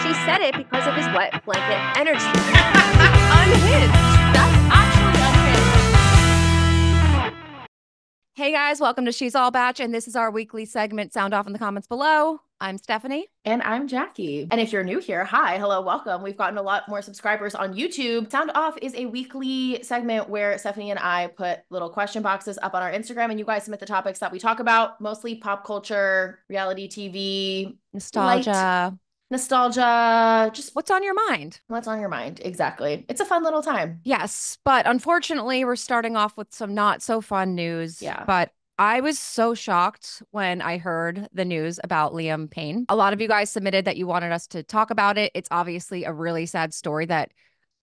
She said it because of his wet blanket energy. Unhinged. That's actually unhinged. Hey guys, welcome to She's All Batch, and this is our weekly segment. Sound off in the comments below. I'm Stefanie. And I'm Jackie. And if you're new here, hi, hello, welcome. We've gotten a lot more subscribers on YouTube. Sound Off is a weekly segment where Stefanie and I put little question boxes up on our Instagram, and you guys submit the topics that we talk about, mostly pop culture, reality TV, nostalgia, just what's on your mind? What's on your mind? Exactly. It's a fun little time. Yes, but unfortunately, we're starting off with some not so fun news. Yeah. But I was so shocked when I heard the news about Liam Payne. A lot of you guys submitted that you wanted us to talk about it. It's obviously a really sad story that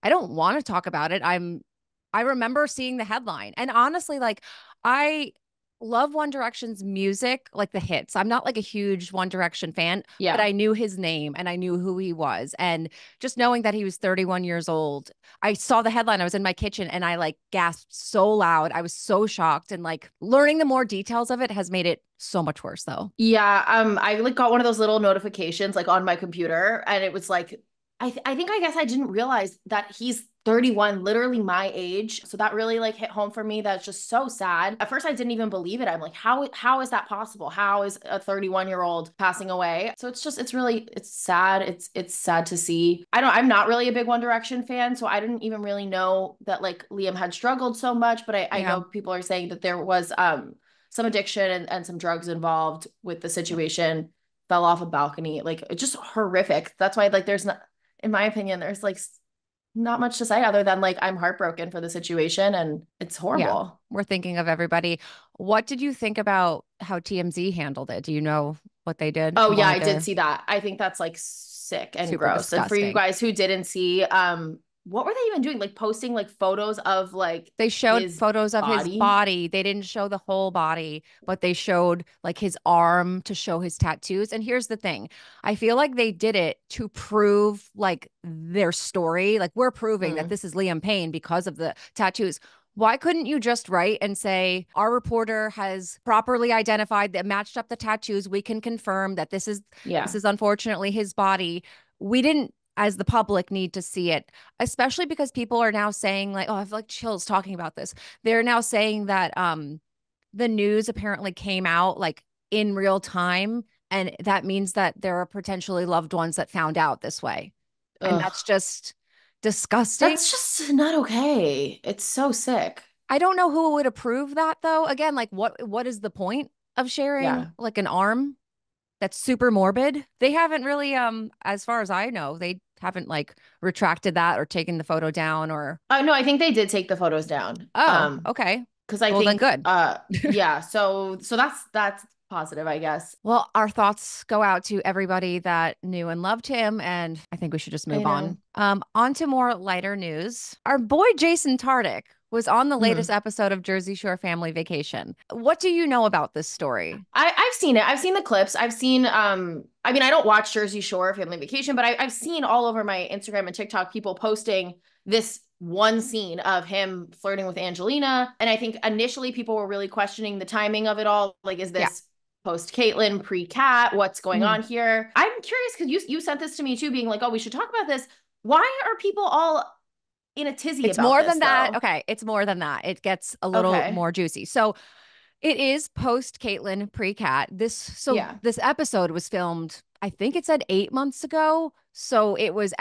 I don't want to talk about it. I remember seeing the headline, and honestly, like, I love One Direction's music, like the hits. I'm not like a huge One Direction fan, but I knew his name and I knew who he was. And just knowing that he was 31 years old, I saw the headline. I was in my kitchen and I like gasped so loud. I was so shocked, and like learning the more details of it has made it so much worse though. Yeah. I like got one of those little notifications like on my computer, and it was like, I guess I didn't realize that he's 31, literally my age. So that really like hit home for me. That's just so sad. At first I didn't even believe it. I'm like, how is that possible? How is a 31-year-old passing away? So it's sad. It's sad to see. I'm not really a big One Direction fan, so I didn't even really know that like Liam had struggled so much, but I know people are saying that there was some addiction and some drugs involved with the situation. Fell off a balcony. Like, it's just horrific. That's why like there's not, in my opinion, there's like not much to say other than like I'm heartbroken for the situation and it's horrible. Yeah, we're thinking of everybody. What did you think about how TMZ handled it? Do you know what they did? Oh yeah, I did see that. I think that's like sick and gross. Disgusting. And for you guys who didn't see, what were they even doing? Like posting like photos of like they showed photos of his body. They didn't show the whole body, but they showed like his arm to show his tattoos. And here's the thing. I feel like they did it to prove like their story. Like, we're proving that this is Liam Payne because of the tattoos. Why couldn't you just write and say, our reporter has properly identified that matched up the tattoos. We can confirm that this is unfortunately his body. We didn't, as the public, need to see it, especially because people are now saying like, oh, I have like chills talking about this. They're now saying that the news apparently came out like in real time, and that means that there are potentially loved ones that found out this way. Ugh. And that's just disgusting. That's just not okay. It's so sick. I don't know who would approve that though. Again, like what is the point of sharing like an arm that's super morbid? They haven't really, as far as I know, they haven't like retracted that or taken the photo down or. No, I think they did take the photos down. Oh, okay. Because I think then good. Yeah. So that's positive, I guess. Well, our thoughts go out to everybody that knew and loved him, and I think we should just move on. On to more lighter news. Our boy Jason Tartick was on the latest episode of Jersey Shore Family Vacation. What do you know about this story? I've seen it. I've seen the clips. I've seen, I mean, I don't watch Jersey Shore Family Vacation, but I've seen all over my Instagram and TikTok people posting this one scene of him flirting with Angelina. And I think initially people were really questioning the timing of it all. Like, is this post Caitlyn, pre Kat? What's going on here? I'm curious because you sent this to me too, being like, oh, we should talk about this. Why are people all in a tizzy it's about more this, than that. though? Okay, it's more than that. It gets a little more juicy. So it is post Caitlyn, pre Kat. This episode was filmed, I think it said 8 months ago. So it was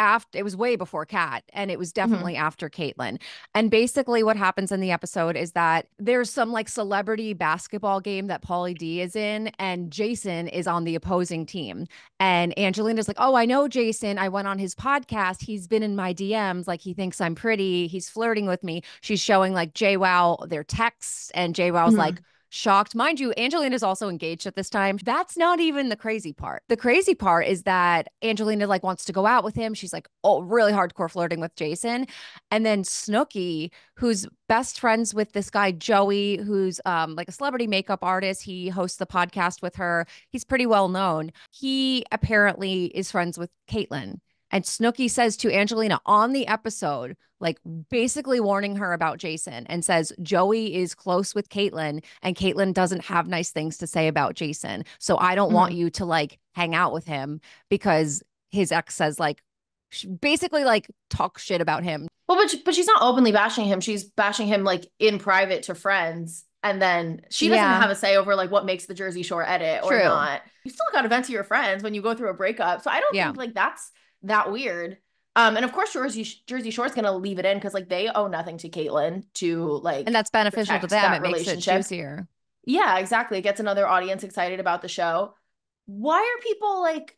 way before Kat, and it was definitely after Caitlyn. And basically what happens in the episode is that there's some like celebrity basketball game that Pauly D is in, and Jason is on the opposing team. And Angelina's like, oh, I know Jason. I went on his podcast. He's been in my DMs. Like, he thinks I'm pretty. He's flirting with me. She's showing like JWoww their texts, and JWoww's like, shocked. Mind you, Angelina is also engaged at this time. That's not even the crazy part. The crazy part is that Angelina like wants to go out with him. She's like, oh, really hardcore flirting with Jason. And then Snooki, who's best friends with this guy, Joey, who's like a celebrity makeup artist. He hosts the podcast with her. He's pretty well known. He apparently is friends with Caitlyn. And Snooki says to Angelina on the episode, like basically warning her about Jason, and says Joey is close with Caitlyn and Caitlyn doesn't have nice things to say about Jason. So I don't want you to like hang out with him because his ex says like, basically like talk shit about him. Well, but she's not openly bashing him. She's bashing him like in private to friends. And then she doesn't have a say over like what makes the Jersey Shore edit or not. You still got to vent to your friends when you go through a breakup. So I don't think like that's that weird. And of course, Jersey Shore is going to leave it in because like they owe nothing to Caitlyn to like. And that's beneficial to them. It makes it juicier. Yeah, exactly. It gets another audience excited about the show. Why are people like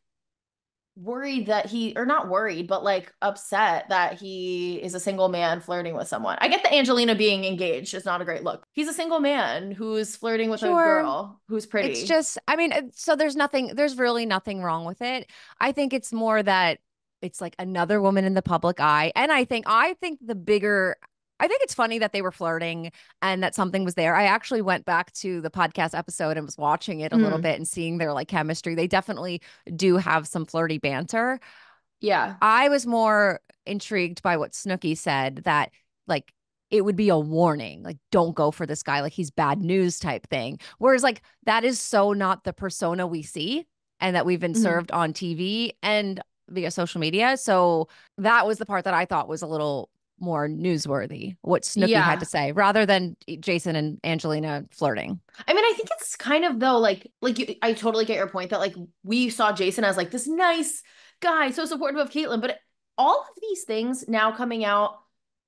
worried that or not worried, but like upset that he is a single man flirting with someone? I get that Angelina being engaged is not a great look. He's a single man who's flirting with a girl who's pretty. It's just, I mean, so there's really nothing wrong with it. I think it's more that it's like another woman in the public eye. And I think it's funny that they were flirting and that something was there. I actually went back to the podcast episode and was watching it a little bit and seeing their like chemistry. They definitely do have some flirty banter. Yeah. I was more intrigued by what Snooki said, that like it would be a warning, like don't go for this guy, like he's bad news type thing. Whereas like that is so not the persona we see and that we've been served on TV and via social media. So that was the part that I thought was a little more newsworthy, what Snooki had to say, rather than Jason and Angelina flirting. I mean, I think it's kind of though, I totally get your point that like we saw Jason as like this nice guy, so supportive of Caitlyn, but all of these things now coming out,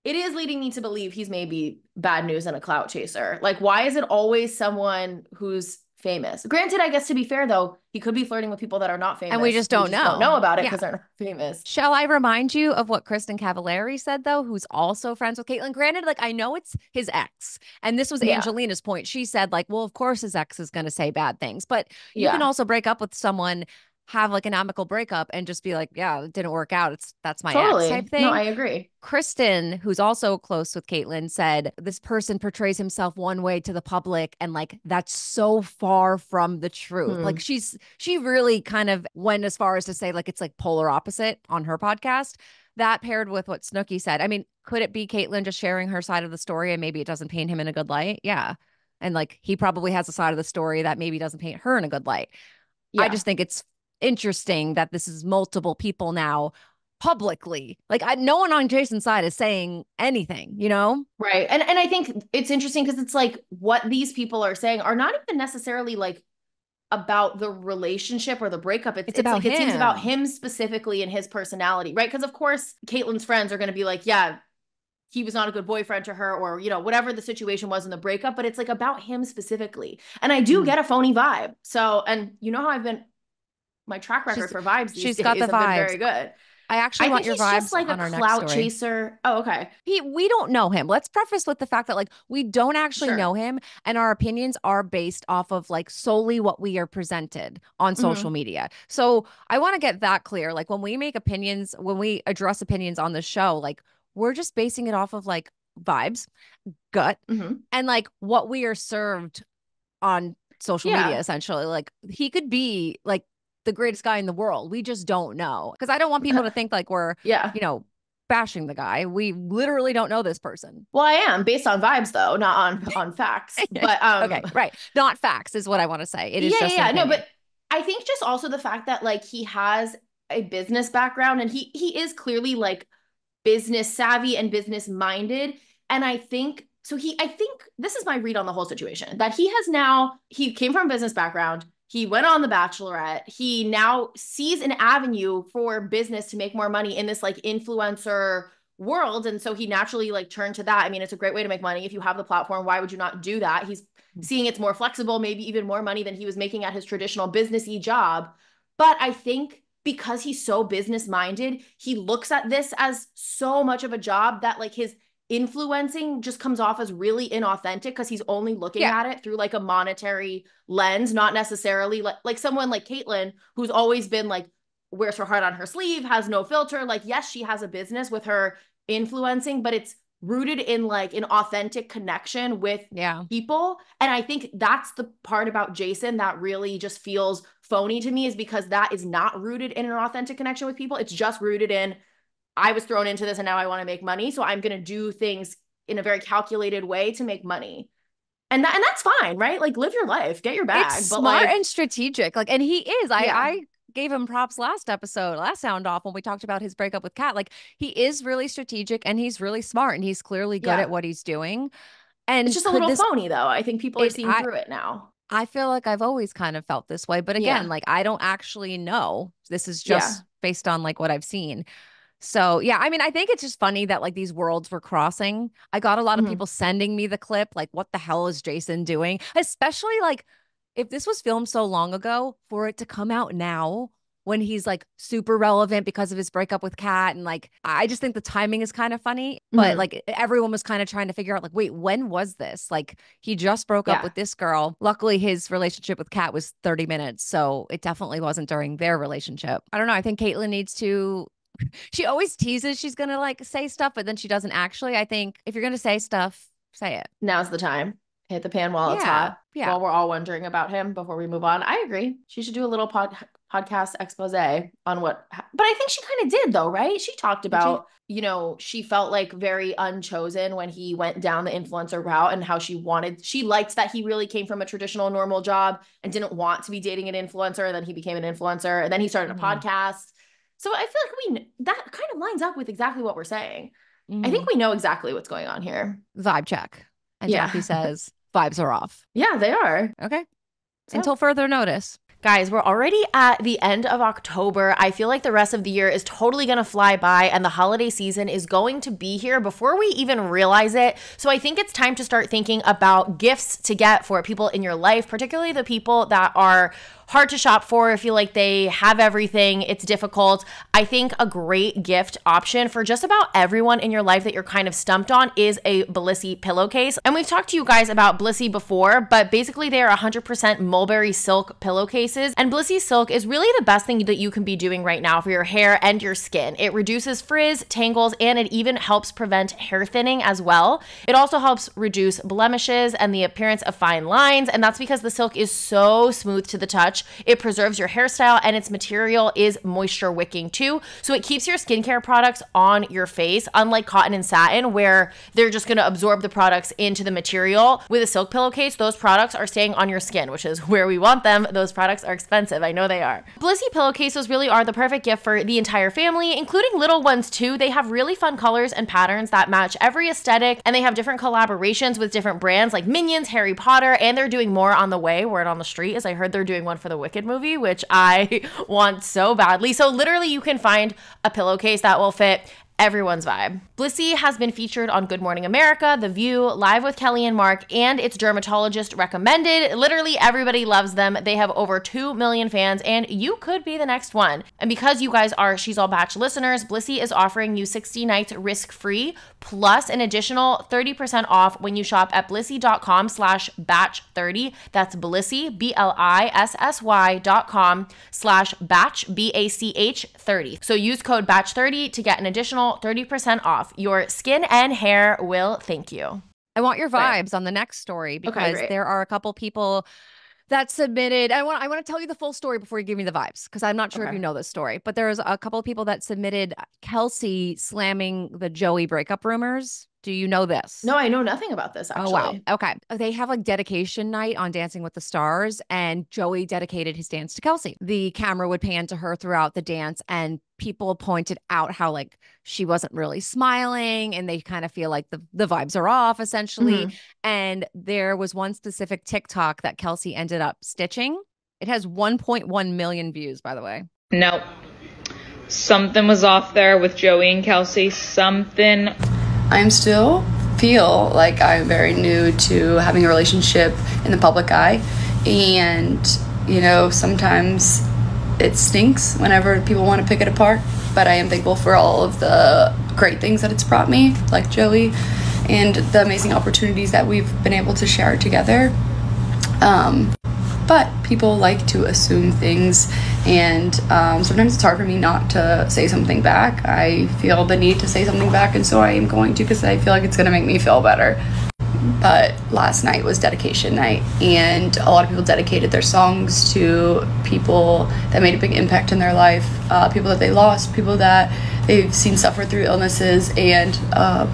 it is leading me to believe he's maybe bad news and a clout chaser. Like, why is it always someone who's famous? Granted, I guess to be fair though, he could be flirting with people that are not famous. And we just don't know about it because they're not famous. Shall I remind you of what Kristen Cavallari said though, who's also friends with Caitlyn? Granted, like I know it's his ex, and this was Angelina's point. She said like, well, of course his ex is going to say bad things, but you can also break up with someone, have like an amicable breakup and just be like, yeah, it didn't work out. That's my ex type thing. No, I agree. Kristen, who's also close with Caitlyn, said this person portrays himself one way to the public and like that's so far from the truth. Like she really kind of went as far as to say like it's like polar opposite on her podcast. That paired with what Snooki said. I mean, could it be Caitlyn just sharing her side of the story and maybe it doesn't paint him in a good light? Yeah. And like he probably has a side of the story that maybe doesn't paint her in a good light. Yeah. I just think it's interesting that this is multiple people now publicly. Like no one on Jason's side is saying anything, you know? Right. And I think it's interesting because it's like what these people are saying are not even necessarily like about the relationship or the breakup. It's about like him. It seems about him specifically and his personality, right? Because of course Caitlyn's friends are going to be like, yeah, he was not a good boyfriend to her, or, you know, whatever the situation was in the breakup, but it's like about him specifically. And I do get a phony vibe. So, and you know how my track record for vibes these days got the vibes. Been very good. I actually want your vibes just like on a clout chaser. Oh, okay. We don't know him. Let's preface with the fact that like we don't actually know him, and our opinions are based off of like solely what we are presented on social media. So I want to get that clear. Like when we make opinions, when we address opinions on the show, like we're just basing it off of like vibes, gut, and like what we are served on social media. Essentially, like he could be like the greatest guy in the world. We just don't know, because I don't want people to think like we're you know, bashing the guy. We literally don't know this person. Well, I am based on vibes though, not on facts. But okay, right, not facts is what I want to say. It is just no, but I think just also the fact that like he has a business background and he is clearly like business savvy and business minded, and I think this is my read on the whole situation, that he came from a business background. He went on The Bachelorette. He now sees an avenue for business to make more money in this like influencer world. And so he naturally like turned to that. I mean, it's a great way to make money. If you have the platform, why would you not do that? He's seeing it's more flexible, maybe even more money than he was making at his traditional businessy job. But I think because he's so business minded, he looks at this as so much of a job that like his influencing just comes off as really inauthentic, because he's only looking at it through like a monetary lens, not necessarily like someone like Caitlyn, who's always been like wears her heart on her sleeve, has no filter. Like, yes, she has a business with her influencing, but it's rooted in like an authentic connection with people. And I think that's the part about Jason that really just feels phony to me, is because that is not rooted in an authentic connection with people. It's just rooted in, I was thrown into this and now I want to make money, so I'm going to do things in a very calculated way to make money. And that's fine, right? Like live your life, get your bag. It's but smart like, and strategic. Like, and he is, I gave him props last sound off when we talked about his breakup with Kat. Like, he is really strategic and he's really smart and he's clearly good at what he's doing. And it's just a little phony though. I think people are seeing through it now. I feel like I've always kind of felt this way. But again, like, I don't actually know. This is just based on like what I've seen. So yeah, I mean, I think it's just funny that like these worlds were crossing. I got a lot of people sending me the clip, like, what the hell is Jason doing? Especially like if this was filmed so long ago, for it to come out now when he's like super relevant because of his breakup with Kat. And like, I just think the timing is kind of funny, but like everyone was kind of trying to figure out like, wait, when was this? Like, he just broke up with this girl. Luckily, his relationship with Kat was 30 minutes. So it definitely wasn't during their relationship. I don't know. I think Caitlyn needs to, she always teases she's going to like say stuff, but then she doesn't actually. I think if you're going to say stuff, say it. Now's the time. Hit the pan while it's hot. Yeah. While we're all wondering about him before we move on. I agree. She should do a little podcast expose on what, but I think she kind of did though, right? She talked about, you know, she felt like very unchosen when he went down the influencer route and how she liked that he really came from a traditional normal job and didn't want to be dating an influencer. Then he became an influencer and then he started a podcast. So I feel like that kind of lines up with exactly what we're saying. I think we know exactly what's going on here. Vibe check. And Jackie says vibes are off. Yeah, they are. Okay. So. Until further notice. Guys, we're already at the end of October. I feel like the rest of the year is totally going to fly by and the holiday season is going to be here before we even realize it. So I think it's time to start thinking about gifts to get for people in your life, particularly the people that are hard to shop for, feel like they have everything, it's difficult. I think a great gift option for just about everyone in your life that you're kind of stumped on is a Blissey pillowcase. And we've talked to you guys about Blissey before, but basically they are 100% mulberry silk pillowcases. And Blissey silk is really the best thing that you can be doing right now for your hair and your skin. It reduces frizz, tangles, and it even helps prevent hair thinning as well. It also helps reduce blemishes and the appearance of fine lines, and that's because the silk is so smooth to the touch. It preserves your hairstyle and its material is moisture wicking too. So it keeps your skincare products on your face, unlike cotton and satin where they're just going to absorb the products into the material. With a silk pillowcase, those products are staying on your skin, which is where we want them. Those products are expensive. I know they are. Blissey pillowcases really are the perfect gift for the entire family, including little ones too. They have really fun colors and patterns that match every aesthetic, and they have different collaborations with different brands like Minions, Harry Potter, and they're doing more on the way. Word on the street is I heard they're doing one for the Wicked movie, which I want so badly. So literally you can find a pillowcase that will fit everyone's vibe. Blissey has been featured on Good Morning America, The View, Live with Kelly and Mark, and it's dermatologist recommended. Literally everybody loves them. They have over 2 million fans, and you could be the next one. And because you guys are She's All Batch listeners, Blissey is offering you 60 nights risk-free, plus an additional 30% off when you shop at blissey.com/batch30. That's Blissey, BLISSY.com/batch, BACH30. So use code batch30 to get an additional 30% off. Your skin and hair will thank you. I want your vibes on the next story because there are a couple people that submitted. I want to tell you the full story before you give me the vibes because I'm not sure if you know this story, but there's a couple of people that submitted Kelsey slamming the Joey breakup rumors. Do you know this? No, I know nothing about this, actually. Oh, wow. Okay. They have like dedication night on Dancing with the Stars, and Joey dedicated his dance to Kelsey. The camera would pan to her throughout the dance, and people pointed out how like she wasn't really smiling, and they kind of feel like the vibes are off, essentially. And there was one specific TikTok that Kelsey ended up stitching. It has 1.1 million views, by the way. Nope. Something was off there with Joey and Kelsey. Something... I'm still feel like I'm very new to having a relationship in the public eye, and you know, sometimes it stinks whenever people want to pick it apart, but I am thankful for all of the great things that it's brought me, like Joey, and the amazing opportunities that we've been able to share together. But people like to assume things, and sometimes it's hard for me not to say something back. I feel the need to say something back, and so I am going to because I feel like it's going to make me feel better. But last night was dedication night, and a lot of people dedicated their songs to people that made a big impact in their life, people that they lost, people that they've seen suffer through illnesses, and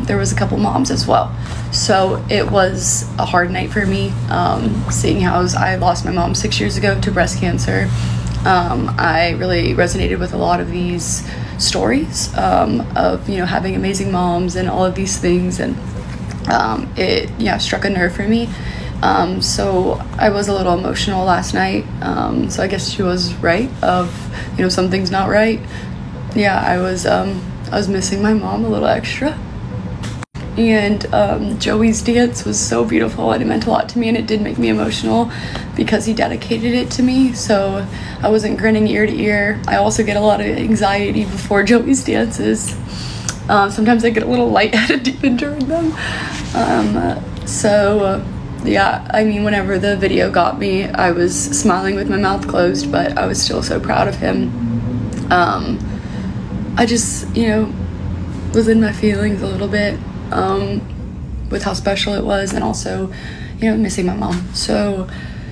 there was a couple moms as well. So it was a hard night for me, seeing how I lost my mom 6 years ago to breast cancer, I really resonated with a lot of these stories of, you know, having amazing moms and all of these things, and it struck a nerve for me. So I was a little emotional last night. So I guess she was right of, you know, something's not right. Yeah, I was missing my mom a little extra. And Joey's dance was so beautiful, and it meant a lot to me, and it did make me emotional because he dedicated it to me. So I wasn't grinning ear to ear. I also get a lot of anxiety before Joey's dances. Sometimes I get a little lightheaded even during them. Yeah, I mean, whenever the video got me, I was smiling with my mouth closed, but I was still so proud of him. I just, you know, was in my feelings a little bit. With how special it was, and also, you know, missing my mom. So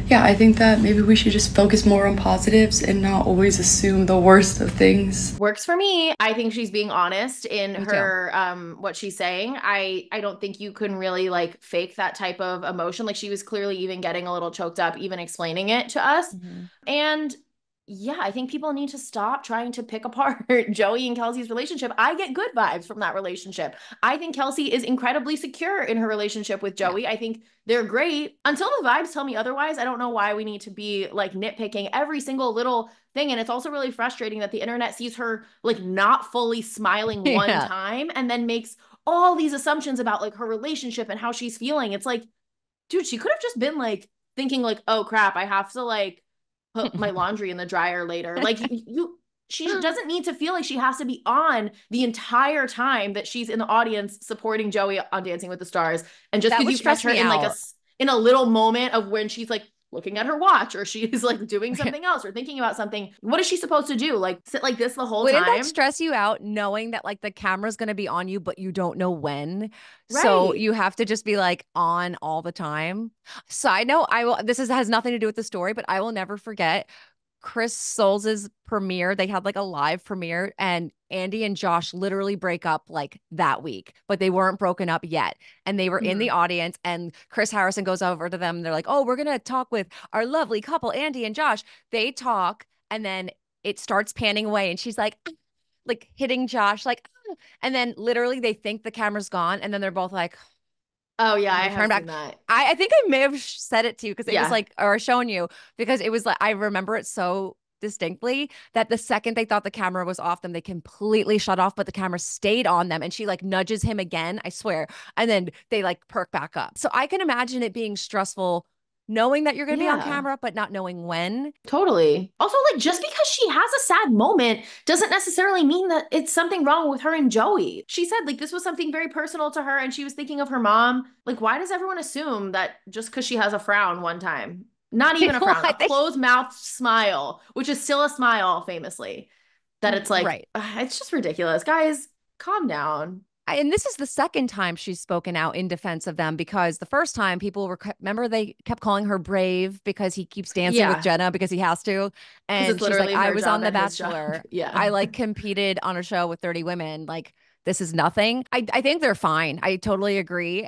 yeah, I think that maybe we should just focus more on positives and not always assume the worst of things. Works for me. I think she's being honest in her what she's saying. I don't think you can really like fake that type of emotion. Like, she was clearly even getting a little choked up even explaining it to us. And yeah, I think people need to stop trying to pick apart Joey and Kelsey's relationship. I get good vibes from that relationship. I think Kelsey is incredibly secure in her relationship with Joey. I think they're great. Until the vibes tell me otherwise, I don't know why we need to be like nitpicking every single little thing. And it's also really frustrating that the internet sees her like not fully smiling one time and then makes all these assumptions about like her relationship and how she's feeling. It's like, dude, she could have just been like thinking like, oh crap, I have to like put my laundry in the dryer later. Like, she doesn't need to feel like she has to be on the entire time that she's in the audience supporting Joey on Dancing with the Stars. And just because you catch her in like in a little moment of when she's like looking at her watch, or she's like doing something else or thinking about something, what is she supposed to do? Like sit like this the whole time? Wouldn't that stress you out, knowing that like the camera's going to be on you, but you don't know when? Right. So you have to just be like on all the time. Side note, has nothing to do with the story, but I will never forget Chris Soules' premiere. They had like a live premiere, and Andy and Josh literally break up like that week, but they weren't broken up yet. And they were in the audience, and Chris Harrison goes over to them. And they're like, oh, we're going to talk with our lovely couple, Andy and Josh. They talk, and then it starts panning away, and she's like hitting Josh, like, and then literally they think the camera's gone, and then they're both like, oh yeah, I have seen that. I think I may have said it to you because it was like, or shown you, because it was like, I remember it so distinctly that the second they thought the camera was off them, they completely shut off, but the camera stayed on them, and she like nudges him again, I swear, and then they like perk back up. So I can imagine it being stressful knowing that you're going to be on camera, but not knowing when. Totally. Also, like, just because she has a sad moment doesn't necessarily mean that it's something wrong with her and Joey. She said, like, this was something very personal to her, and she was thinking of her mom. Like, why does everyone assume that just because she has a frown one time, not even a frown, a closed mouth smile, which is still a smile famously, that it's like, it's just ridiculous. Guys, calm down. And this is the second time she's spoken out in defense of them, because the first time people remember they kept calling her brave because he keeps dancing with Jenna because he has to. And she's like, I was on The Bachelor. I like competed on a show with 30 women. Like, this is nothing. I think they're fine. I totally agree.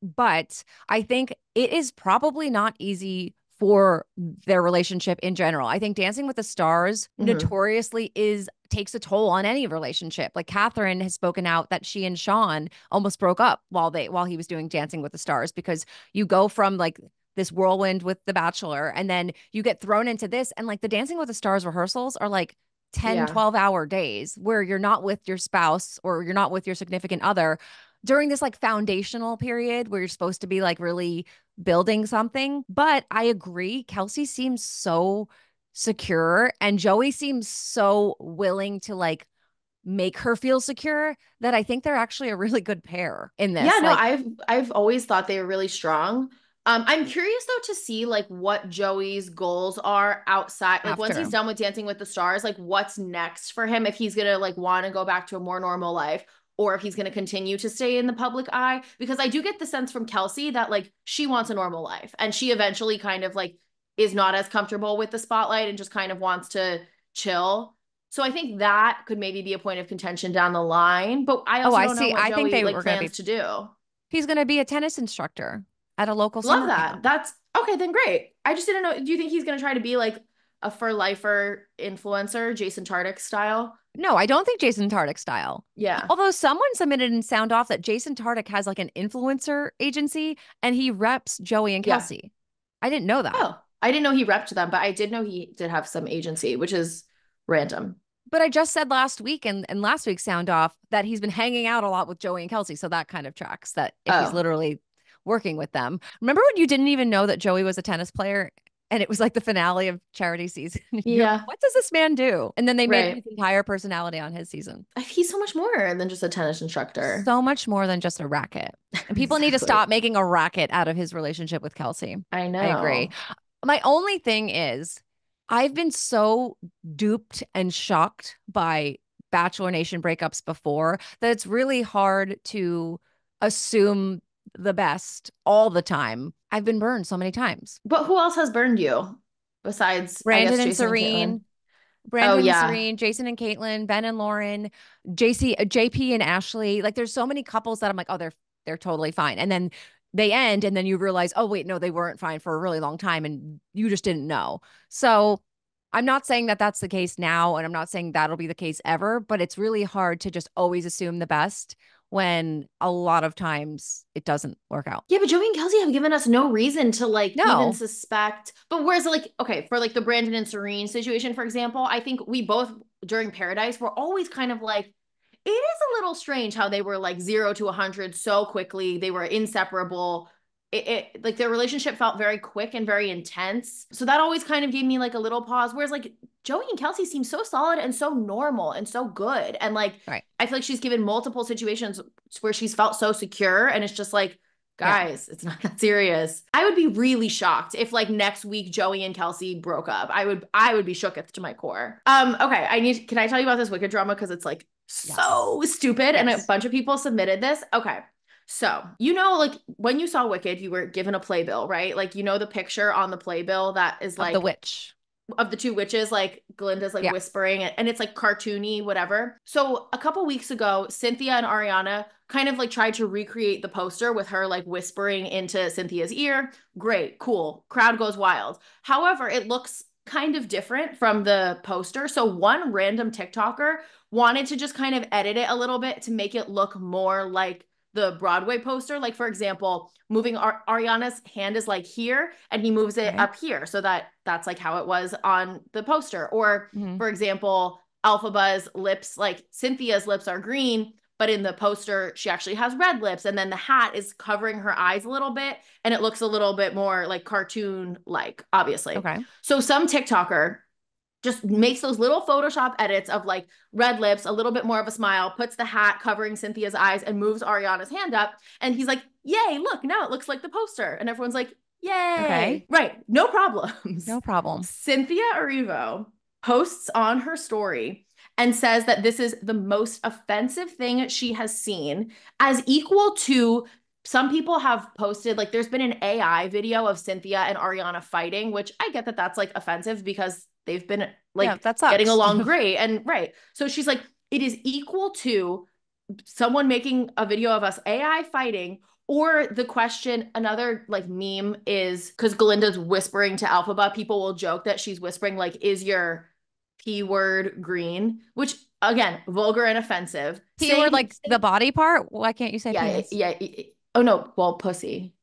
But I think it is probably not easy for their relationship in general. I think Dancing with the Stars notoriously takes a toll on any relationship. Like, Catherine has spoken out that she and Sean almost broke up while he was doing Dancing with the Stars, because you go from like this whirlwind with The Bachelor, and then you get thrown into this, and like the Dancing with the Stars rehearsals are like 10, 12-hour days where you're not with your spouse or you're not with your significant other during this like foundational period where you're supposed to be like really building something. But I agree, Kelsey seems so secure, and Joey seems so willing to like make her feel secure, that I think they're actually a really good pair in this. Yeah, no, I've always thought they were really strong. I'm curious though to see like what Joey's goals are outside, like once he's done with Dancing with the Stars, like what's next for him, if he's gonna like want to go back to a more normal life, or if he's going to continue to stay in the public eye. Because I do get the sense from Kelsey that like she wants a normal life, and she eventually kind of like is not as comfortable with the spotlight and just kind of wants to chill. So I think that could maybe be a point of contention down the line. But I also don't know what Joey think they like plans to do. He's going to be a tennis instructor at a local summer camp. That's okay, then great. I just didn't know. Do you think he's going to try to be like a for lifer influencer, Jason Tartick style? No, I don't think Jason Tartick style. Yeah. Although someone submitted in Sound Off that Jason Tartick has like an influencer agency and he reps Joey and Kelsey. Yeah. I didn't know that. Oh, I didn't know he repped them, but I did know he did have some agency, which is random. But I just said last week and last week's Sound Off that he's been hanging out a lot with Joey and Kelsey. So that kind of tracks that if he's literally working with them. Remember when you didn't even know that Joey was a tennis player? And it was like the finale of charity season. Yeah. Like, what does this man do? And then they made his entire personality on his season. He's so much more than just a tennis instructor. So much more than just a racket. And people need to stop making a racket out of his relationship with Kelsey. I know. I agree. My only thing is I've been so duped and shocked by Bachelor Nation breakups before that it's really hard to assume the best all the time. I've been burned so many times. But who else has burned you besides Brandon and Serene? Brandon and Serene, Jason and Caitlin, Ben and Lauren, JP and Ashley. Like there's so many couples that I'm like, oh, they're totally fine. And then they end and then you realize, oh, wait, no, they weren't fine for a really long time and you just didn't know. So I'm not saying that that's the case now, and I'm not saying that'll be the case ever, but it's really hard to just always assume the best when a lot of times it doesn't work out. Yeah, but Joey and Kelsey have given us no reason to even suspect. But whereas okay, for the Brandon and Serene situation, for example, I think we both during Paradise were always kind of like, it is a little strange how they were 0 to 100 so quickly. They were inseparable. It their relationship felt very quick and very intense. So that always kind of gave me a little pause. Whereas Joey and Kelsey seem so solid and so normal and so good. And I feel like she's given multiple situations where she's felt so secure. And it's just guys, it's not that serious. I would be really shocked if next week Joey and Kelsey broke up. I would be shooketh to my core. Okay, can I tell you about this Wicked drama? Because it's so stupid. Yes. And a bunch of people submitted this. Okay. So, when you saw Wicked, you were given a playbill, right? The picture on the playbill that is of the witch. Of the two witches, Glinda's whispering and it's cartoony, whatever. So a couple weeks ago, Cynthia and Ariana kind of tried to recreate the poster with her whispering into Cynthia's ear. Great, cool. Crowd goes wild. However, it looks kind of different from the poster. So one random TikToker wanted to just kind of edit it a little bit to make it look more like the Broadway poster. For example, moving Ariana's hand is here and he moves it up here. So that's how it was on the poster. Or for example, Alphaba's lips, Cynthia's lips are green, but in the poster, she actually has red lips. And then the hat is covering her eyes a little bit. And it looks a little bit more cartoon-like, obviously. Okay. So some TikToker just makes those little Photoshop edits of red lips, a little bit more of a smile, puts the hat covering Cynthia's eyes and moves Ariana's hand up. And he's like, yay, look, now it looks like the poster. And everyone's like, yay. Okay. Right. No problems. No problem. Cynthia Erivo posts on her story and says that this is the most offensive thing she has seen, as equal to some people have posted, there's been an AI video of Cynthia and Ariana fighting, which I get that that's offensive because they've been getting along great. And right. So she's like, it is equal to someone making a video of us AI fighting, or the question, another meme is because Glinda's whispering to Alphaba, people will joke that she's whispering is your P word green, which again, vulgar and offensive. P word the body part? Why can't you say penis? Yeah. Oh no, well, pussy.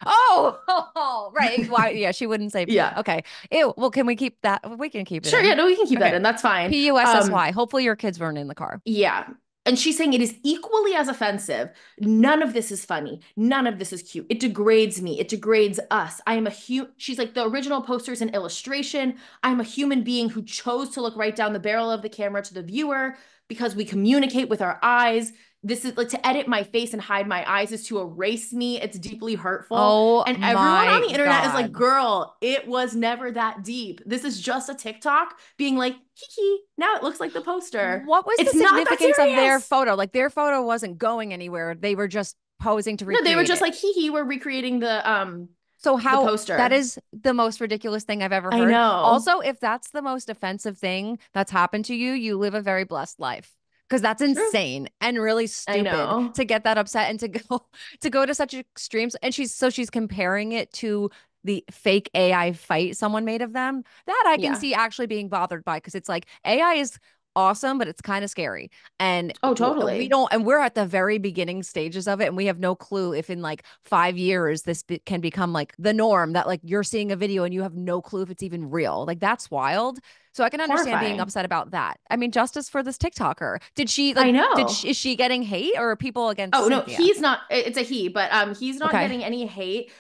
Oh, right. Why? Yeah, she wouldn't say. Yeah. Okay. Ew. Well, can we keep that? We can keep it. Sure. In. Yeah. No, we can keep that in. That's fine. PUSSY. Hopefully your kids weren't in the car. Yeah. And she's saying it is equally as offensive. None of this is funny. None of this is cute. It degrades me. It degrades us. I am she's like, the original poster is an illustration. I'm a human being who chose to look right down the barrel of the camera to the viewer because we communicate with our eyes. This is to edit my face and hide my eyes is to erase me. It's deeply hurtful. Oh, and everyone on the internet is like, girl, it was never that deep. This is just a TikTok being like, hee, now it looks like the poster. What was the significance of their photo? Their photo wasn't going anywhere. They were just posing to recreate. No, they were just we're recreating the so how the poster. That is the most ridiculous thing I've ever heard. I know. Also, if that's the most offensive thing that's happened to you, you live a very blessed life. Because that's insane and really stupid to get that upset and to go to such extremes. And she's comparing it to the fake AI fight someone made of them, that I can see actually being bothered by, because it's like AI is awesome, but it's kind of scary. And totally. we're at the very beginning stages of it, and we have no clue if in like 5 years this can become like the norm, that like you're seeing a video and you have no clue if it's even real. Like that's wild. So I can understand being upset about that. I mean, justice for this TikToker. Did she like, I know. is she getting hate, or are people against No, Cynthia? he's not. It's a he, but he's not getting any hate.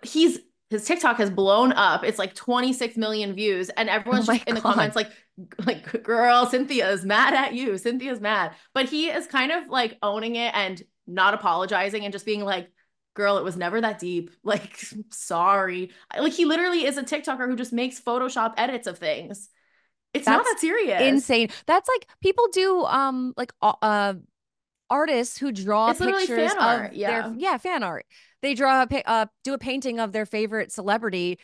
His TikTok has blown up. It's like 26 million views, and everyone's just in the comments like, girl, Cynthia's mad at you. Cynthia's mad. But he is kind of like owning it and not apologizing and just being like, girl, it was never that deep. Like, sorry. Like, he literally is a TikToker who just makes Photoshop edits of things. It's not that serious. Insane. That's like people do artists who draw pictures fan art. of their fan art. They draw do a painting of their favorite celebrity.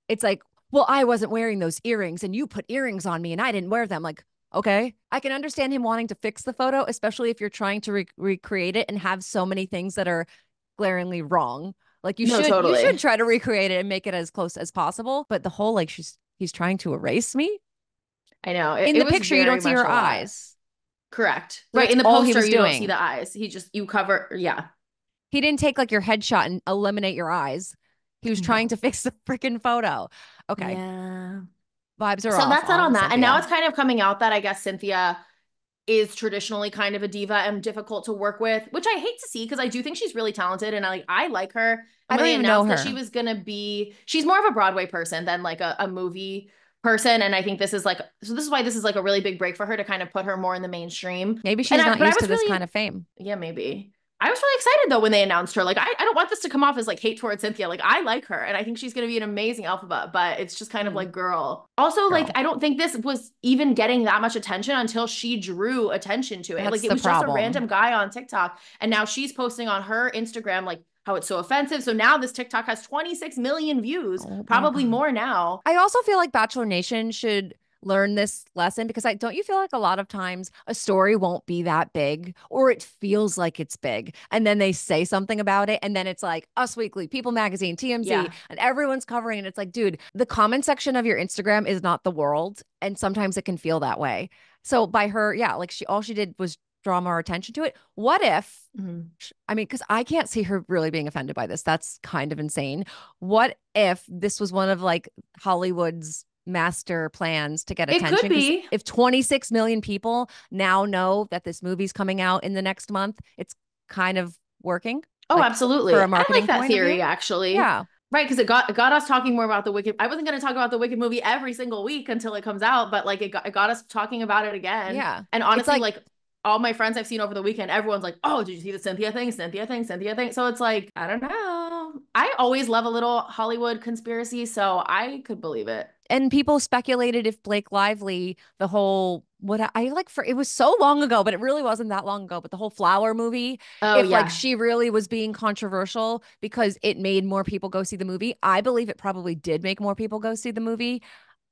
It's like, well, I wasn't wearing those earrings and you put earrings on me and I didn't wear them. Like, okay, I can understand him wanting to fix the photo, especially if you're trying to recreate it and have so many things that are glaringly wrong. Like you should try to recreate it and make it as close as possible. But the whole like he's trying to erase me. I know. In the picture, you don't see her eyes. Correct. So right. In the poster, you don't see the eyes. You cover. Yeah. He didn't take like your headshot and eliminate your eyes. He was trying to fix the freaking photo. Okay. Yeah. Vibes are off. So that's not on that. Cynthia. And now it's kind of coming out that I guess Cynthia is traditionally kind of a diva and difficult to work with, which I hate to see because I do think she's really talented and I like her. And I don't even know her. That she was going to be, she's more of a Broadway person than like a movie person. And I think this is why this is like a really big break for her to kind of put her more in the mainstream. Maybe she's not used to this kind of fame. Yeah, maybe. I was really excited though when they announced her. Like, I don't want this to come off as like hate towards Cynthia. Like, I like her and I think she's going to be an amazing alphabet, but it's just kind of like, girl. Also, like, I don't think this was even getting that much attention until she drew attention to it. That's like, it was just a random guy on TikTok. And now she's posting on her Instagram, like, how it's so offensive. So now this TikTok has 26 million views, probably more now. I also feel like Bachelor Nation should learn this lesson, because don't you feel like a lot of times a story won't be that big, or it feels like it's big, and then they say something about it, and then it's like Us Weekly, People Magazine, TMZ, and everyone's covering it. It's like, dude, the comment section of your Instagram is not the world, and sometimes it can feel that way. So by her, like all she did was draw more attention to it. What if, I mean, because I can't see her really being offended by this. That's kind of insane. What if this was one of like Hollywood's master plans to get attention? It could be. If 26 million people now know that this movie's coming out in the next month, it's kind of working. Oh, absolutely. For a marketing I like that theory, actually. Yeah. Right, because it got us talking more about the Wicked. I wasn't going to talk about the Wicked movie every single week until it comes out, but like it got us talking about it again. Yeah. And honestly, like all my friends I've seen over the weekend, everyone's like, oh, did you see the Cynthia thing? So it's like, I don't know. I always love a little Hollywood conspiracy, so I could believe it. And people speculated if Blake Lively, the whole, it was so long ago, but it really wasn't that long ago, but the whole Flower movie, like she really was being controversial because it made more people go see the movie. I believe it probably did make more people go see the movie.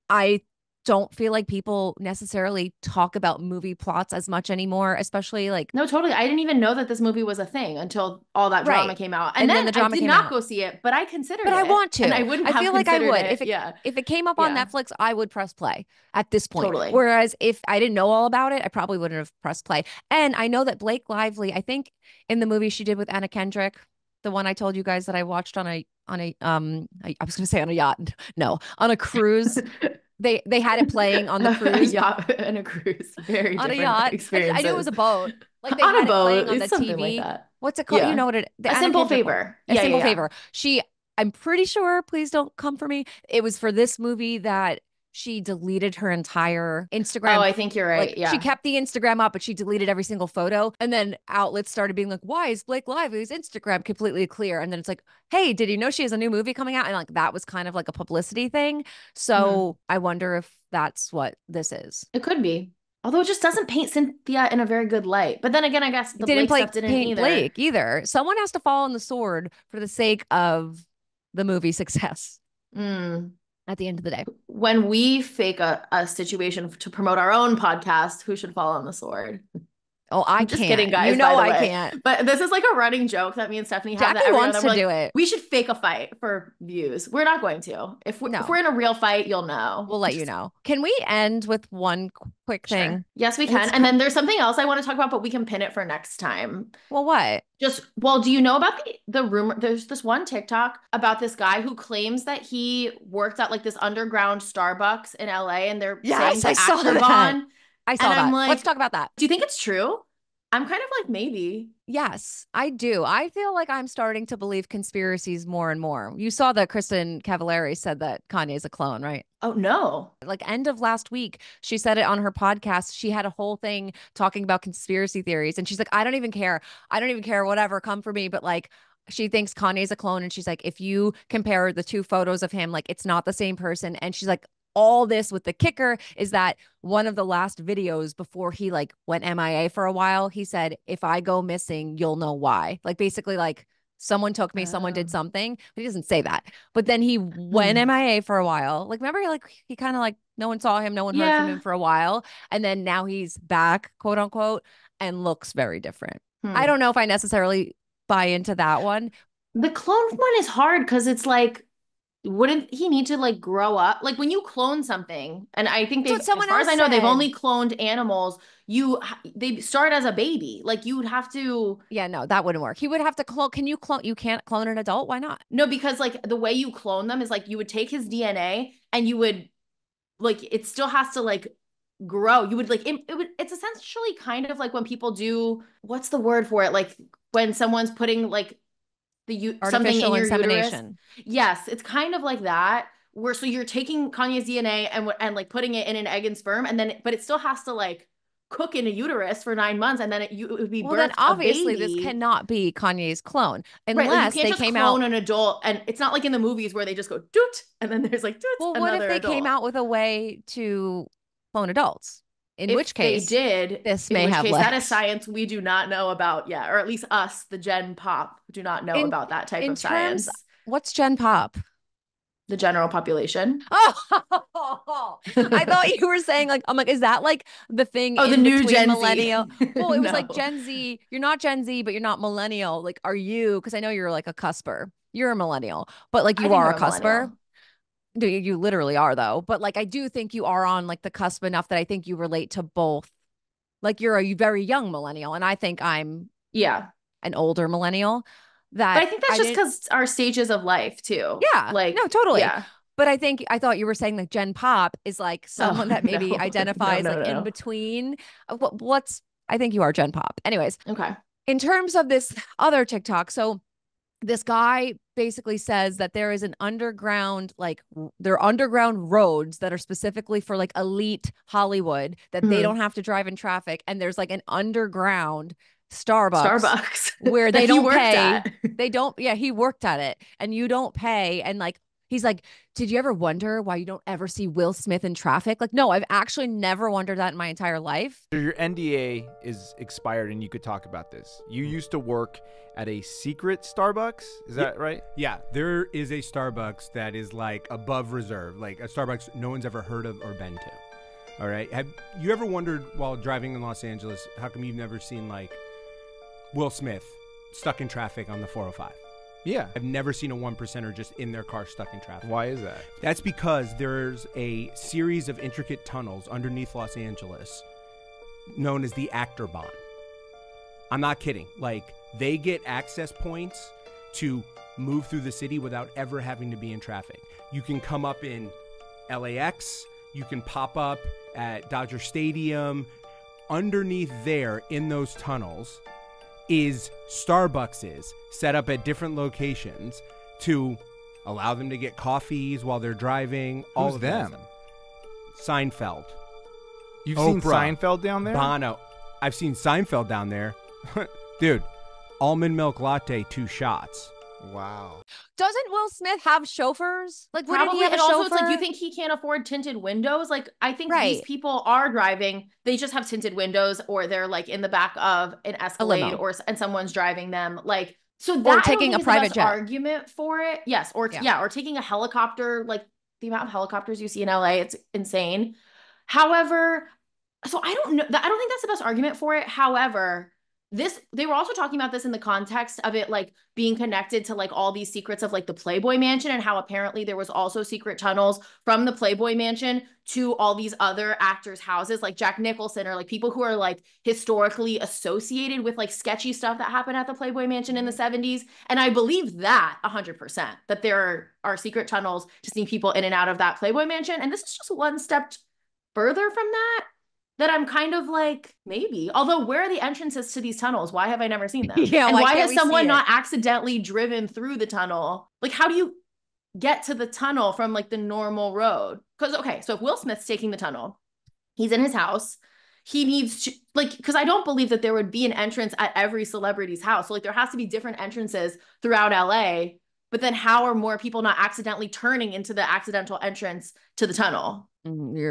I don't feel like people necessarily talk about movie plots as much anymore, especially like. No, totally. I didn't even know that this movie was a thing until all that drama came out. And then the drama I did not go see it, but I considered it. But I want to. And I wouldn't have I feel like I would. It. If it came up on Netflix, I would press play at this point. Totally. Whereas if I didn't know all about it, I probably wouldn't have pressed play. And I know that Blake Lively, I think in the movie she did with Anna Kendrick, the one I told you guys that I watched on a I was going to say on a yacht. No, on a cruise. They had it playing on the cruise. Yacht and a cruise. Very on different a yacht. experiences. I knew it was a boat. Like they on had a boat. It playing on the TV. Like that. What's it called? Yeah. You know what it A Simple Favor. A Simple Favor. I'm pretty sure, please don't come for me, it was for this movie that she deleted her entire Instagram. Oh, I think you're right. Like, she kept the Instagram up, but she deleted every single photo. And then outlets started being like, why is Blake Lively's Instagram completely clear? And then it's like, hey, did you know she has a new movie coming out? And like, that was kind of like a publicity thing. So I wonder if that's what this is. It could be. Although it just doesn't paint Cynthia in a very good light. But then again, I guess the Blake stuff didn't paint Blake either. Someone has to fall on the sword for the sake of the movie success. At the end of the day, when we fake a situation to promote our own podcast, who should fall on the sword? Oh, I'm just can't. kidding, guys. You know by the I way. can't. But this is like a running joke that me and Stefanie have. Jackie that every wants to like, do it. We should fake a fight for views. We're not going to. If we're in a real fight, you'll know. We'll let you know. Can we end with one quick thing? Sure. Yes, we can. And then there's something else I want to talk about, but we can pin it for next time. Well, what? Do you know about the rumor? There's this one TikTok about this guy who claims that he worked at like this underground Starbucks in LA, and they're saying the actor Vaughn. I saw that. Let's talk about that. Do you think it's true? I'm kind of like, maybe. Yes, I do. I feel like I'm starting to believe conspiracies more and more. You saw that Kristen Cavallari said that Kanye's a clone, right? Oh, no. Like end of last week, she said it on her podcast. She had a whole thing talking about conspiracy theories. And she's like, I don't even care. Whatever, come for me. But like, she thinks Kanye's a clone. And she's like, if you compare the two photos of him, like it's not the same person. And she's like, all this with the kicker is that one of the last videos before he like went MIA for a while, he said, if I go missing, you'll know why. Like basically like someone took me, someone did something, but he doesn't say that. But then he went MIA for a while. Like remember, like he kind of like no one saw him, no one heard from him for a while. And then now he's back, quote unquote, and looks very different. I don't know if I necessarily buy into that one. The clone one is hard because it's like, wouldn't he need to like grow up? Like when you clone something, and I think as far as I know, they've only cloned animals. They start as a baby. Like you would have to. Yeah, no, that wouldn't work. He would have to clone. Can you clone? You can't clone an adult. Why not? No, because like the way you clone them is like you would take his DNA and you would like it still has to like grow. You would like it's essentially kind of like when people do, what's the word for it? Like when someone's putting like something in your insemination. Uterus. Yes, it's kind of like that. So you're taking Kanye's DNA and like putting it in an egg and sperm, and then but it still has to like cook in a uterus for 9 months, and then it would be birthed. Then obviously this cannot be Kanye's clone unless like you can't they just clone an adult, and it's not like in the movies where they just go doot, and then there's like doot. Well, what if they came out with a way to clone adults? In which case, they did, this may have legs. That is science we do not know about yet, or at least us, the Gen Pop, do not know about that type of science. What's Gen Pop? The general population. Oh, I thought you were saying like, I'm like, is that like the thing? Oh, the new Gen millennial. Z. Well, it was like Gen Z. You're not Gen Z, but you're not millennial. Like, are you? Because I know you're like a cusper. You're a millennial, but like you are a cusper. You literally are though. But like, I do think you are on like the cusp enough that I think you relate to both. Like you're a very young millennial. And I think I'm an older millennial. But I think that's just because our stages of life too. Yeah. Like, no, totally. Yeah. But I thought you were saying like Gen Pop is like someone that maybe identifies in between. I think you are Gen Pop. Anyways. Okay. In terms of this other TikTok. So this guy basically says that there is an underground, like there are underground roads that are specifically for like elite Hollywood that they don't have to drive in traffic. And there's like an underground Starbucks where they don't pay. They don't. Yeah, he worked at it and you don't pay. And like, he's like, did you ever wonder why you don't ever see Will Smith in traffic? Like, no, I've actually never wondered that in my entire life. Your NDA is expired and you could talk about this. You used to work at a secret Starbucks. Is that right? Yeah, there is a Starbucks that is like above reserve, like a Starbucks no one's ever heard of or been to. All right. Have you ever wondered while driving in Los Angeles, how come you've never seen like Will Smith stuck in traffic on the 405? Yeah. I've never seen a 1%er just in their car stuck in traffic. Why is that? That's because there's a series of intricate tunnels underneath Los Angeles known as the Actor Bond. I'm not kidding. Like, they get access points to move through the city without ever having to be in traffic. You can come up in LAX. You can pop up at Dodger Stadium. Underneath there in those tunnels is Starbuckses set up at different locations to allow them to get coffees while they're driving. All Who's of them? Seinfeld. You've seen Seinfeld down there? Bono. I've seen Seinfeld down there. Dude, almond milk latte, 2 shots. Wow. Doesn't Will Smith have chauffeurs? Like, wouldn't probably. He have And a also, chauffeur? it's like you think he can't afford tinted windows. Like, I think these people are driving. They just have tinted windows, or they're like in the back of an Escalade, and someone's driving them. Like, so that or taking a private jet argument for it. Yes, or or taking a helicopter. Like the amount of helicopters you see in LA, it's insane. However, So I don't know. I don't think that's the best argument for it. However, they were also talking about this in the context of it like being connected to like all these secrets of like the Playboy Mansion, and how apparently there was also secret tunnels from the Playboy Mansion to all these other actors' houses, like Jack Nicholson, or like people who are like historically associated with like sketchy stuff that happened at the Playboy Mansion in the 70s. And I believe that 100%, that there are secret tunnels to sneak people in and out of that Playboy Mansion. And this is just one step further from that I'm kind of like, maybe. Although, where are the entrances to these tunnels? Why have I never seen them? Yeah, and why has someone not accidentally driven through the tunnel? Like, how do you get to the tunnel from like the normal road? Because, okay, so if Will Smith's taking the tunnel, he's in his house, he needs to, like, because I don't believe that there would be an entrance at every celebrity's house. So, like, there has to be different entrances throughout LA. But then how are more people not accidentally turning into the accidental entrance to the tunnel?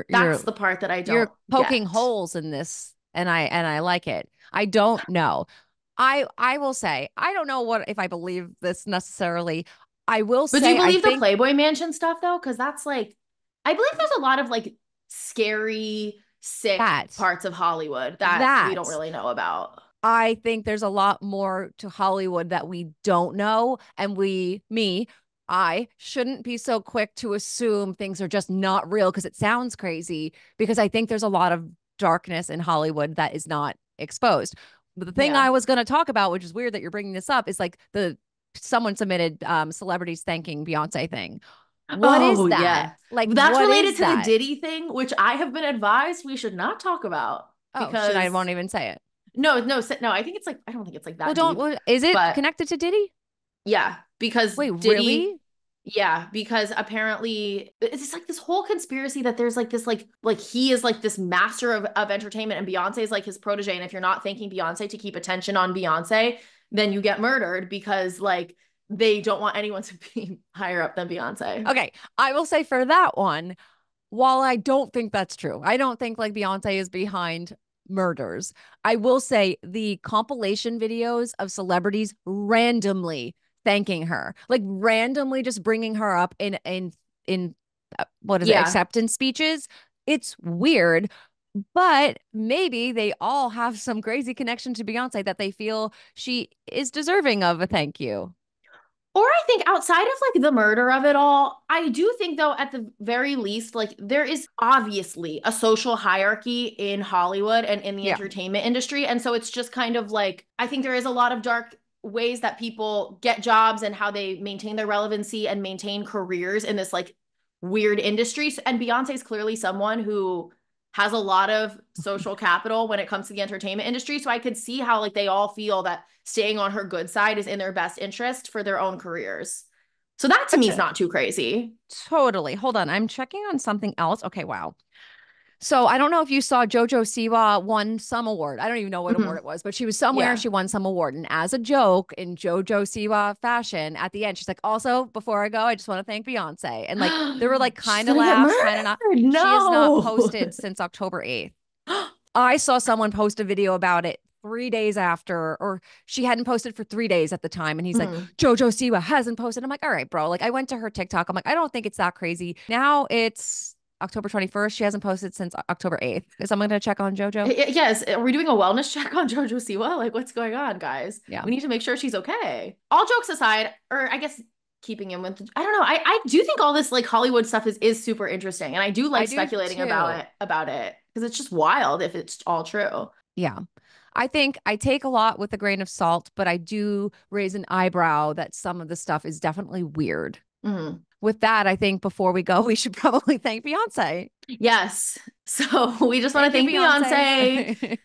That's the part that I don't You're poking get. holes in this, and I like it. I don't know. I will say, I don't know what if I believe this necessarily. I will say, but do you believe the Playboy Mansion stuff though? Because that's like, I believe there's a lot of like scary, sick parts of Hollywood that we don't really know about. I think there's a lot more to Hollywood that we don't know, and I shouldn't be so quick to assume things are just not real because it sounds crazy, because I think there's a lot of darkness in Hollywood that is not exposed. But the thing I was going to talk about, which is weird that you're bringing this up, is like someone submitted celebrities thanking Beyonce thing. What is that? Yeah. Like, that's related to the Diddy thing, which I have been advised we should not talk about. Because I won't even say it. No. I think it's like, I don't think it's like that. Is it connected to Diddy? Yeah, because Diddy, really? Yeah, because apparently it's like this whole conspiracy that there's like this like he is like this master of entertainment, and Beyonce is like his protege, and if you're not thanking Beyonce to keep attention on Beyonce, then you get murdered, because like they don't want anyone to be higher up than Beyonce. Okay, I will say for that one, while I don't think that's true, I don't think like Beyonce is behind murders, I will say the compilation videos of celebrities randomly thanking her, like randomly just bringing her up in what is it, acceptance speeches. It's weird, but maybe they all have some crazy connection to Beyonce that they feel she is deserving of a thank you. Or I think outside of like the murder of it all, I do think though, at the very least, like there is obviously a social hierarchy in Hollywood and in the entertainment industry. And so it's just kind of like, I think there is a lot of dark ways that people get jobs and how they maintain their relevancy and maintain careers in this like weird industry. And Beyonce is clearly someone who has a lot of social capital when it comes to the entertainment industry. So I could see how like they all feel that staying on her good side is in their best interest for their own careers. So that to me is not too crazy. Totally. Hold on. I'm checking on something else. Okay. Wow. So I don't know if you saw JoJo Siwa won some award. I don't even know what award it was, but she was somewhere and she won some award. And as a joke in JoJo Siwa fashion, at the end, she's like, also, before I go, I just want to thank Beyonce. And like, there were like kind of laughs, kind of not. No. She has not posted since October 8th. I saw someone post a video about it 3 days after, or she hadn't posted for 3 days at the time. And he's like, JoJo Siwa hasn't posted. I'm like, all right, bro. Like I went to her TikTok. I'm like, I don't think it's that crazy. Now it's October 21st. She hasn't posted since October 8th. Is someone going to check on JoJo? Yes. Are we doing a wellness check on JoJo Siwa? Like, what's going on, guys? Yeah. We need to make sure she's okay. All jokes aside, or I guess keeping in with, I don't know. I do think all this like Hollywood stuff is super interesting. And I do like speculating about it because it's just wild if it's all true. Yeah. I think I take a lot with a grain of salt, but I do raise an eyebrow that some of the stuff is definitely weird. With that, I think before we go, we should probably thank Beyonce. Yes. So we just want to thank Beyonce.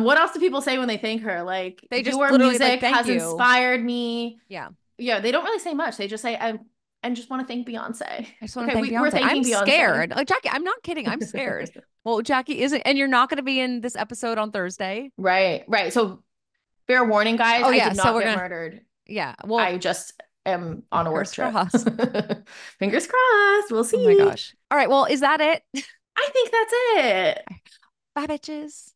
What else do people say when they thank her? Like, they just your music has inspired me. Yeah. Yeah. They don't really say much. They just say, I just want to thank Beyonce. I just want to thank Beyonce. I'm scared. Like, Jackie, I'm not kidding. I'm scared. Well, Jackie isn't, and you're not going to be in this episode on Thursday. Right. So fair warning, guys. I did not get murdered. Yeah. Well, I just am on a work trip. Fingers crossed. We'll see. Oh my gosh. All right. Well, is that it? I think that's it. Bye, bitches.